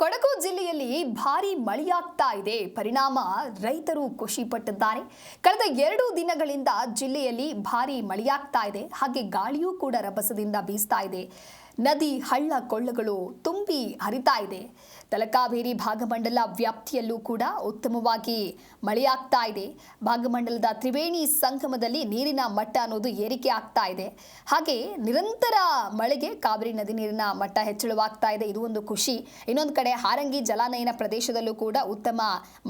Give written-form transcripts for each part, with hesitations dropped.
ಕೊಡಗು ಜಿಲ್ಲೆಯಲ್ಲಿ ಭಾರಿ ಮಳೆಯಾಗ್ತಾ ಇದೆ. ಪರಿಣಾಮ ರೈತರು ಖುಷಿ ಪಟ್ಟಿದ್ದಾರೆ. ಕಳೆದ 2 ದಿನಗಳಿಂದ ಜಿಲ್ಲೆಯಲ್ಲಿ ಭಾರಿ ಮಳೆಯಾಗ್ತಾ ಇದೆ. ಹಾಗೆ ಗಾಳಿಯೂ ಕೂಡ ರಭಸದಿಂದ ಬೀಸ್ತಾ ಇದೆ. ನದಿ ಹಳ್ಳ ಕೊಳ್ಳಗಳು ತುಂಬಿ ಹರಿತಾ ಇದೆ. ತಲಕಾವೇರಿ ಭಾಗಮಂಡಲ ವ್ಯಾಪ್ತಿಯಲ್ಲೂ ಕೂಡ ಉತ್ತಮವಾಗಿ ಮಳೆಯಾಗ್ತಾ ಇದೆ. ಭಾಗಮಂಡಲದ ತ್ರಿವೇಣಿ ಸಂಗಮದಲ್ಲಿ ನೀರಿನ ಮಟ್ಟ ಅನ್ನೋದು ಏರಿಕೆ ಆಗ್ತಾ ಇದೆ. ಹಾಗೆ ನಿರಂತರ ಮಳೆಗೆ ಕಾವೇರಿ ನದಿ ನೀರಿನ ಮಟ್ಟ ಹೆಚ್ಚಳವಾಗ್ತಾ ಇದೆ. ಇದು ಒಂದು ಖುಷಿ. ಇನ್ನೊಂದು ಕಡೆ ಹಾರಂಗಿ ಜಲಾನಯನ ಪ್ರದೇಶದಲ್ಲೂ ಕೂಡ ಉತ್ತಮ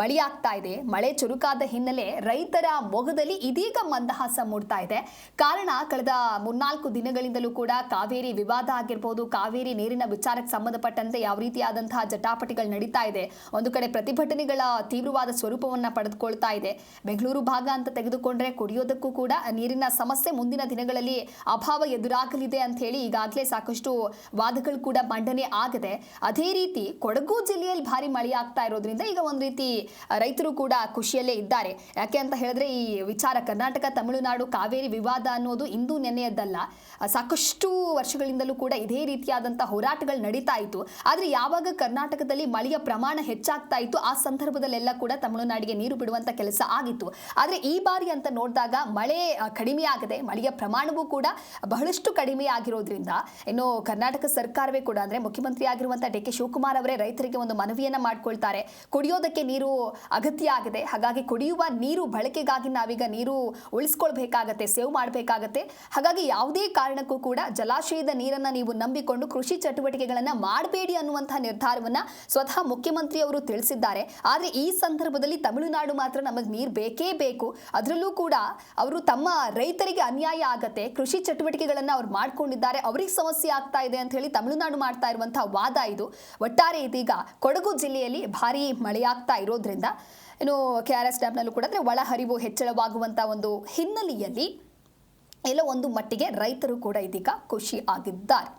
ಮಳೆಯಾಗ್ತಾ ಇದೆ. ಮಳೆ ಚುರುಕಾದ ಹಿನ್ನೆಲೆ ರೈತರ ಮೊಗದಲ್ಲಿ ಇದೀಗ ಮಂದಹಾಸ ಮೂಡ್ತಾ ಇದೆ. ಕಾರಣ ಕಳೆದ 3-4 ದಿನಗಳಿಂದಲೂ ಕೂಡ ಕಾವೇರಿ ವಿವಾದ ಆಗಿರಬಹುದು, ಕಾವೇರಿ ನೀರಿನ ವಿಚಾರಕ್ಕೆ ಸಂಬಂಧಪಟ್ಟಂತೆ ಯಾವ ರೀತಿಯಾದಂತಹ ಜಟಾಪಟಿಗಳು ನಡೀತಾ ಇದೆ. ಒಂದು ಕಡೆ ಪ್ರತಿಭಟನೆಗಳ ತೀವ್ರವಾದ ಸ್ವರೂಪವನ್ನ ಪಡೆದುಕೊಳ್ತಾ ಇದೆ. ಬೆಂಗಳೂರು ಭಾಗ ಅಂತ ತೆಗೆದುಕೊಂಡ್ರೆ ಕುಡಿಯೋದಕ್ಕೂ ಕೂಡ ನೀರಿನ ಸಮಸ್ಯೆ ಮುಂದಿನ ದಿನಗಳಲ್ಲಿ ಅಭಾವ ಎದುರಾಗಲಿದೆ ಅಂತ ಹೇಳಿ ಈಗಾಗಲೇ ಸಾಕಷ್ಟು ವಾದಗಳು ಕೂಡ ಮಂಡನೆ ಆಗಿದೆ. ಅದೇ ರೀತಿ ಕೊಡಗು ಜಿಲ್ಲೆಯಲ್ಲಿ ಭಾರಿ ಮಳೆ ಆಗ್ತಾ ಇರೋದ್ರಿಂದ ಈಗ ಒಂದು ರೀತಿ ರೈತರು ಕೂಡ ಖುಷಿಯಲ್ಲೇ ಇದ್ದಾರೆ. ಯಾಕೆ ಅಂತ ಹೇಳಿದ್ರೆ ಈ ವಿಚಾರ ಕರ್ನಾಟಕ ತಮಿಳುನಾಡು ಕಾವೇರಿ ವಿವಾದ ಅನ್ನೋದು ಇಂದು ನೆನೆಯದ್ದಲ್ಲ. ಸಾಕಷ್ಟು ವರ್ಷಗಳಿಂದಲೂ ಕೂಡ ಇದೇ ರೀತಿಯಾದಂತಹ ಹೋರಾಟಗಳು ನಡೀತಾ ಇತ್ತು. ಆದ್ರೆ ಯಾವಾಗ ಕರ್ನಾಟಕದಲ್ಲಿ ಮಳೆಯ ಪ್ರಮಾಣ ಹೆಚ್ಚಾಗ್ತಾ ಇತ್ತು ಆ ಸಂದರ್ಭದಲ್ಲೆಲ್ಲ ಕೂಡ ತಮಿಳುನಾಡಿಗೆ ನೀರು ಬಿಡುವಂತ ಕೆಲಸ ಆಗಿತ್ತು. ಆದ್ರೆ ಈ ಬಾರಿ ಅಂತ ನೋಡಿದಾಗ ಮಳೆ ಕಡಿಮೆ ಆಗಿದೆ. ಮಳೆಯ ಪ್ರಮಾಣವೂ ಕೂಡ ಬಹಳಷ್ಟು ಕಡಿಮೆ ಆಗಿರೋದ್ರಿಂದ ಇನ್ನು ಕರ್ನಾಟಕ ಸರ್ಕಾರವೇ ಕೂಡ ಅಂದ್ರೆ ಮುಖ್ಯಮಂತ್ರಿ ಆಗಿರುವಂತಹ ಡಿ ಕೆ ಶಿವಕುಮಾರ್ ಅವರೇ ರೈತರಿಗೆ ಒಂದು ಮನವಿಯನ್ನ ಮಾಡ್ಕೊಳ್ತಾರೆ. ಕುಡಿಯೋದಕ್ಕೆ ನೀರು ಅಗತ್ಯ ಆಗಿದೆ. ಹಾಗಾಗಿ ಕುಡಿಯುವ ನೀರು ಬಳಕೆಗಾಗಿ ನಾವೀಗ ನೀರು ಉಳಿಸ್ಕೊಳ್ಬೇಕಾಗತ್ತೆ, ಸೇವ್ ಮಾಡಬೇಕಾಗತ್ತೆ. ಹಾಗಾಗಿ ಯಾವುದೇ ಕಾರಣಕ್ಕೂ ಕೂಡ ಜಲಾಶಯದ ನೀರನ್ನ ನೀವು ನಂಬಿಕೊಂಡು ಕೃಷಿ ಚಟುವಟಿಕೆಗಳನ್ನ ಮಾಡಬೇಡಿ ಅನ್ನುವಂತಹ ನಿರ್ಧಾರವನ್ನ ಸ್ವತಃ ಮುಖ್ಯಮಂತ್ರಿ ಅವರು ತಿಳಿಸಿದ್ದಾರೆ. ಆದ್ರೆ ಈ ಸಂದರ್ಭದಲ್ಲಿ ತಮಿಳುನಾಡು ಮಾತ್ರ ನಮಗೆ ನೀರು ಬೇಕೇ ಬೇಕು, ಅದರಲ್ಲೂ ಕೂಡ ಅವರು ತಮ್ಮ ರೈತರಿಗೆ ಅನ್ಯಾಯ ಆಗತ್ತೆ, ಕೃಷಿ ಚಟುವಟಿಕೆಗಳನ್ನ ಅವ್ರು ಮಾಡ್ಕೊಂಡಿದ್ದಾರೆ, ಅವರಿಗೆ ಸಮಸ್ಯೆ ಆಗ್ತಾ ಇದೆ ಅಂತ ಹೇಳಿ ತಮಿಳುನಾಡು ಮಾಡ್ತಾ ಇರುವಂತಹ ವಾದ ಇದು. ಒಟ್ಟಾರೆ ಇದೀಗ ಕೊಡಗು ಜಿಲ್ಲೆಯಲ್ಲಿ ಭಾರಿ ಮಳೆಯಾಗ್ತಾ ಇರೋದ್ರಿಂದ ಇನ್ನು KRS ಡ್ಯಾಮ್ನಲ್ಲೂ ಕೂಡ ಅಂದ್ರೆ ಒಳಹರಿವು ಹೆಚ್ಚಳವಾಗುವಂತ ಒಂದು ಹಿನ್ನೆಲೆಯಲ್ಲಿ ಎಲ್ಲೋ ಒಂದು ಮಟ್ಟಿಗೆ ರೈತರು ಕೂಡ ಇದೀಗ ಖುಷಿ ಆಗಿದ್ದಾರೆ.